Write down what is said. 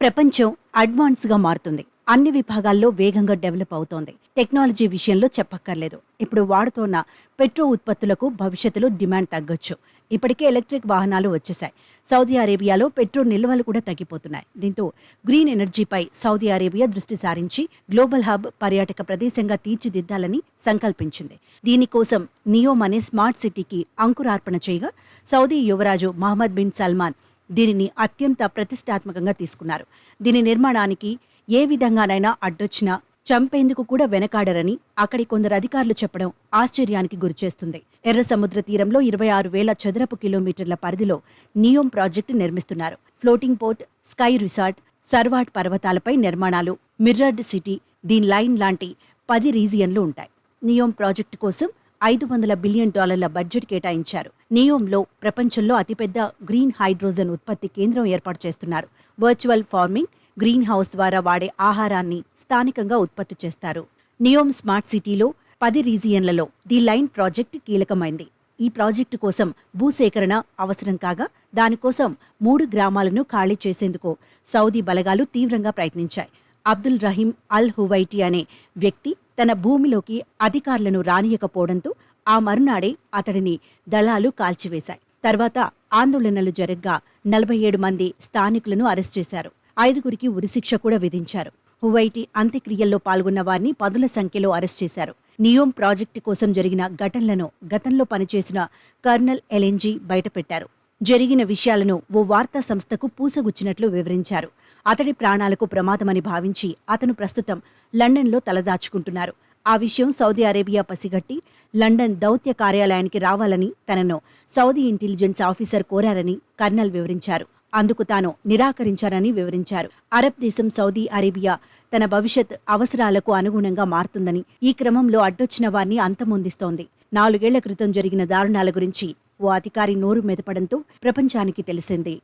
ప్రపంచం అడ్వాన్స్గా మారుతుంది. అన్ని విభాగాల్లో వేగంగా డెవలప్ అవుతోంది. టెక్నాలజీ విషయంలో చెప్పక్కర్లేదు. ఇప్పుడు వాడుతోన్న పెట్రో ఉత్పత్తులకు భవిష్యత్తులో డిమాండ్ తగ్గొచ్చు. ఇప్పటికే ఎలక్ట్రిక్ వాహనాలు వచ్చేశాయి. సౌదీ అరేబియాలో పెట్రోల్ నిల్వలు కూడా తగ్గిపోతున్నాయి. దీంతో గ్రీన్ ఎనర్జీపై సౌదీ అరేబియా దృష్టి సారించి గ్లోబల్ హబ్ పర్యాటక ప్రదేశంగా తీర్చిదిద్దాలని సంకల్పించింది. దీనికోసం నియోమ్ అనే స్మార్ట్ సిటీకి అంకురార్పణ చేయగా సౌదీ యువరాజు మహమ్మద్ బిన్ సల్మాన్ దీనిని అత్యంత ప్రతిష్టాత్మకంగా తీసుకున్నారు. దీని నిర్మాణానికి ఏ విధంగానైనా అడ్డొచ్చినా చంపేందుకు కూడా వెనకాడరని అక్కడి కొందరు అధికారులు చెప్పడం ఆశ్చర్యానికి గురిచేస్తుంది. ఎర్ర సముద్ర తీరంలో 26,000 చదరపు కిలోమీటర్ల పరిధిలో నియోమ్ ప్రాజెక్టు నిర్మిస్తున్నారు. ఫ్లోటింగ్ పోర్ట్, స్కై రిసార్ట్, సర్వాట్ పర్వతాలపై నిర్మాణాలు, మిర్రర్డ్ సిటీ, దీని లైన్ లాంటి 10 రీజియన్లు ఉంటాయి. నియోమ్ ప్రాజెక్టు కోసం $500 బిలియన్ బడ్జెట్ కేటాయించారు. నియోమ్లో ప్రపంచంలో అతిపెద్ద గ్రీన్ హైడ్రోజన్ ఉత్పత్తి కేంద్రం ఏర్పాటు చేస్తున్నారు. వర్చువల్ ఫార్మింగ్, గ్రీన్ హౌస్ ద్వారా వాడే ఆహారాన్ని స్థానికంగా ఉత్పత్తి చేస్తారు. నియోమ్ స్మార్ట్ సిటీలో 10 రీజియన్లలో ది లైన్ ప్రాజెక్టు కీలకమైంది. ఈ ప్రాజెక్టు కోసం భూసేకరణ అవసరం కాగా దానికోసం 3 గ్రామాలను ఖాళీ చేసేందుకు సౌదీ బలగాలు తీవ్రంగా ప్రయత్నించాయి. అబ్దుల్ రహీం అల్ హువైటీ అనే వ్యక్తి తన భూమిలోకి అధికారులను రానియకపోవడంతో ఆ మరునాడే అతడిని దళాలు కాల్చివేశాయి. తర్వాత ఆందోళనలు జరగ్గా 47 మంది స్థానికులను అరెస్ట్ చేశారు. 5గురికి ఉరిశిక్ష కూడా విధించారు. హువైటీ అంత్యక్రియల్లో పాల్గొన్న వారిని పదుల సంఖ్యలో అరెస్ట్ చేశారు. నియోమ్ ప్రాజెక్టు కోసం జరిగిన ఘటనలను గతంలో పనిచేసిన కర్నల్ ఎలెంజీ బయటపెట్టారు. జరిగిన విషయాలను ఓ వార్తా సంస్థకు పూసగుచ్చినట్లు వివరించారు. అతడి ప్రాణాలకు ప్రమాదమని భావించి అతను ప్రస్తుతం లండన్లో తలదాచుకుంటున్నారు. ఆ విషయం సౌదీ అరేబియా పసిగట్టి లండన్ దౌత్య కార్యాలయానికి రావాలని తనను సౌదీ ఇంటెలిజెన్స్ ఆఫీసర్ కోరారని కర్నల్ వివరించారు. అందుకు తాను నిరాకరించారని వివరించారు. అరబ్ దేశం సౌదీ అరేబియా తన భవిష్యత్ అవసరాలకు అనుగుణంగా మారుతుందని, ఈ క్రమంలో అడ్డొచ్చిన వారిని అంతమొందిస్తోంది. 4 ఏళ్ల క్రితం జరిగిన దారుణాల గురించి ఓ అధికారి నోరు మెదపడంతో ప్రపంచానికి తెలిసింది.